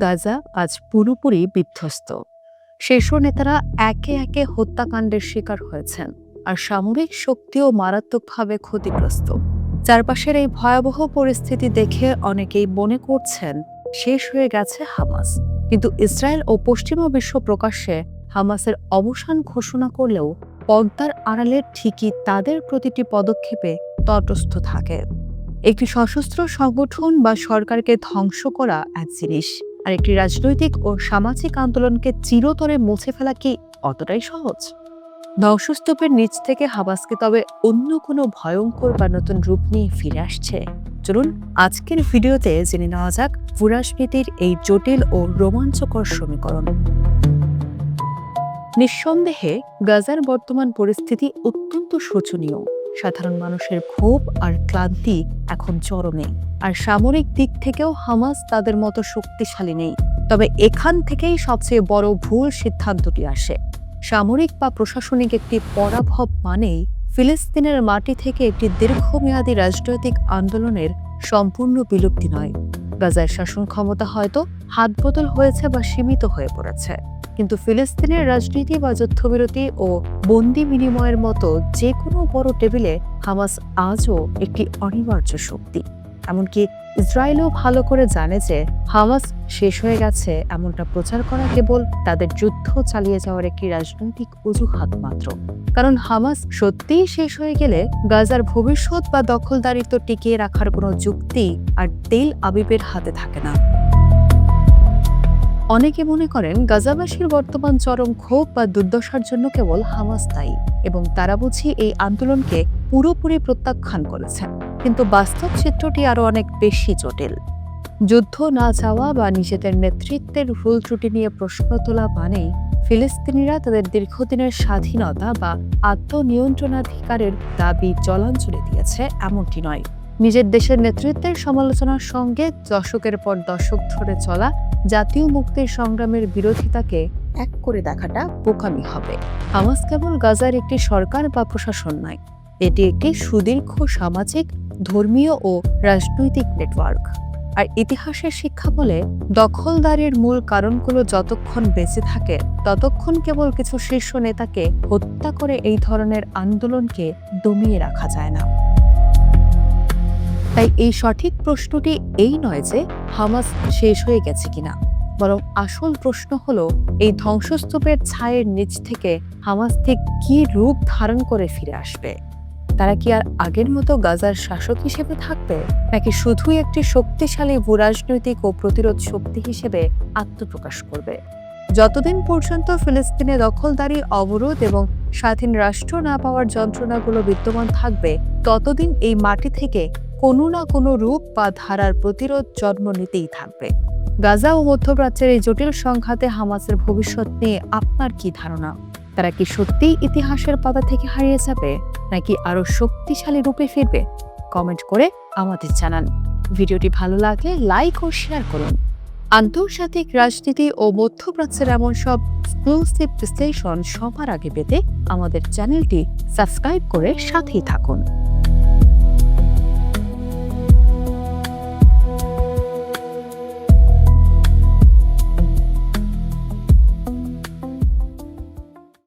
গাজা আজ পুরোপুরি বিধ্বস্ত। শীর্ষ নেতারা একে একে হত্যাকাণ্ডের শিকার হয়েছেন, আর সামরিক শক্তিও মারাত্মকভাবে ক্ষতিগ্রস্ত। চারপাশের এই ভয়াবহ পরিস্থিতি দেখে অনেকেই মনে করছেন শেষ হয়ে গেছে হামাস। কিন্তু ইসরায়েল ও পশ্চিমা বিশ্ব প্রকাশ্যে হামাসের অবসান ঘোষণা করলেও পর্দার আড়ালে ঠিকই তাদের প্রতিটি পদক্ষেপে তটস্থ থাকে। একটি সশস্ত্র সংগঠন বা সরকারকে ধ্বংস করা এক জিনিস, আর একটি রাজনৈতিক ও সামাজিক আন্দোলনকে চিরতরে মুছে ফেলা কি অতটাই সহজ? ধ্বংসস্তূপের নিচ থেকে হামাসকে তবে অন্য কোনো ভয়ঙ্কর বা নতুন রূপ নিয়ে ফিরে আসছে? চলুন আজকের ভিডিওতে জেনে নেওয়া যাক ভূরাজনীতির এই জটিল ও রোমাঞ্চকর সমীকরণ। নিঃসন্দেহে গাজার বর্তমান পরিস্থিতি অত্যন্ত শোচনীয়। সাধারণ মানুষের ক্ষোভ আর ক্লান্তি এখন চরমে, আর সামরিক দিক থেকেও হামাস তাদের মতো শক্তিশালী নেই। তবে এখান থেকেই সবচেয়ে বড় ভুল সিদ্ধান্তটি আসে। সামরিক বা প্রশাসনিক একটি পরাভব মানেই ফিলিস্তিনের মাটি থেকে একটি দীর্ঘমেয়াদী রাজনৈতিক আন্দোলনের সম্পূর্ণ বিলুপ্তি নয়। গাজার শাসন ক্ষমতা হয়তো হাতবদল হয়েছে বা সীমিত হয়ে পড়েছে, কিন্তু ফিলিস্তিনের রাজনীতি বা যুদ্ধবিরতি ও বন্দি বিনিময়ের মতো যে কোনো বড় টেবিলে হামাস আজও একটি অনিবার্য শক্তি। এমনকি ইসরায়েলও ভালো করে জানে যে হামাস শেষ হয়ে গেছে এমনটা প্রচার করা কেবল তাদের যুদ্ধ চালিয়ে যাওয়ার একটি রাজনৈতিক অজুহাত মাত্র। কারণ হামাস সত্যিই শেষ হয়ে গেলে গাজার ভবিষ্যৎ বা দখলদারিত্ব টিকিয়ে রাখার কোনো যুক্তি আর তেল আবিবের হাতে থাকে না। অনেকে মনে করেন গাজাবাসীর বর্তমান চরম ক্ষোভ বা দুর্দশার জন্য কেবল হামাস দায়ী, এবং তারা বুঝি এই আন্দোলনকে পুরোপুরি প্রত্যাখ্যান করেছেন। কিন্তু বাস্তব চিত্রটি আরও অনেক বেশি জটিল। যুদ্ধ না চাওয়া বা নিজেদের নেতৃত্বের ভুল ত্রুটি নিয়ে প্রশ্ন তোলা মানেই ফিলিস্তিনিরা তাদের দীর্ঘদিনের স্বাধীনতা বা আত্মনিয়ন্ত্রণাধিকারের দাবি জলাঞ্জলি দিয়েছে এমনটি নয়। নিজের দেশের নেতৃত্বের সমালোচনার সঙ্গে দশকের পর দশক ধরে চলা জাতীয় মুক্তির সংগ্রামের বিরোধিতাকে এক করে দেখাটা বোকামি হবে। হামাস কেবল গাজার একটি সরকার বা প্রশাসন নয়, এটি একটি সুদীর্ঘ সামাজিক, ধর্মীয় ও রাজনৈতিক নেটওয়ার্ক। আর ইতিহাসের শিক্ষা বলে, দখলদারির মূল কারণগুলো যতক্ষণ বেঁচে থাকে ততক্ষণ কেবল কিছু শীর্ষ নেতাকে হত্যা করে এই ধরনের আন্দোলনকে দমিয়ে রাখা যায় না। তাই এই সঠিক প্রশ্নটি এই নয় যে হামাস শেষ হয়ে গেছে কিনা, বরং আসল প্রশ্ন হলো এই ধ্বংসস্তূপের ছায়ের নিচ থেকে হামাস ঠিক কি রূপ ধারণ করে ফিরে আসবে। তারা কি আর আগের মতো গাজার শাসক হিসেবে থাকবে, নাকি শুধুই একটি শক্তিশালী ভূরাজনৈতিক ও প্রতিরোধ শক্তি হিসেবে আত্মপ্রকাশ করবে? যতদিন পর্যন্ত ফিলিস্তিনে দখলদারি, অবরোধ এবং স্বাধীন রাষ্ট্র না পাওয়ার যন্ত্রণাগুলো বিদ্যমান থাকবে, ততদিন এই মাটি থেকে কোনো না কোনো রূপ বা ধারার প্রতিরোধ জন্ম নিতেই থাকবে। গাজা ও মধ্যপ্রাচ্যের এই জটিল সংঘাতে হামাসের ভবিষ্যৎ নিয়ে আপনার কি ধারণা? তারা কি সত্যিই ইতিহাসের পাতা থেকে হারিয়ে যাবে, নাকি আরো শক্তিশালী রূপে ফিরবে? কমেন্ট করে আমাদের জানান। ভিডিওটি ভালো লাগলে লাইক ও শেয়ার করুন। আন্তর্জাতিক রাজনীতি ও মধ্যপ্রাচ্যের এমন সব এক্সক্লুসিভ বিশ্লেষণ সবার আগে পেতে আমাদের চ্যানেলটি সাবস্ক্রাইব করে সাথেই থাকুন।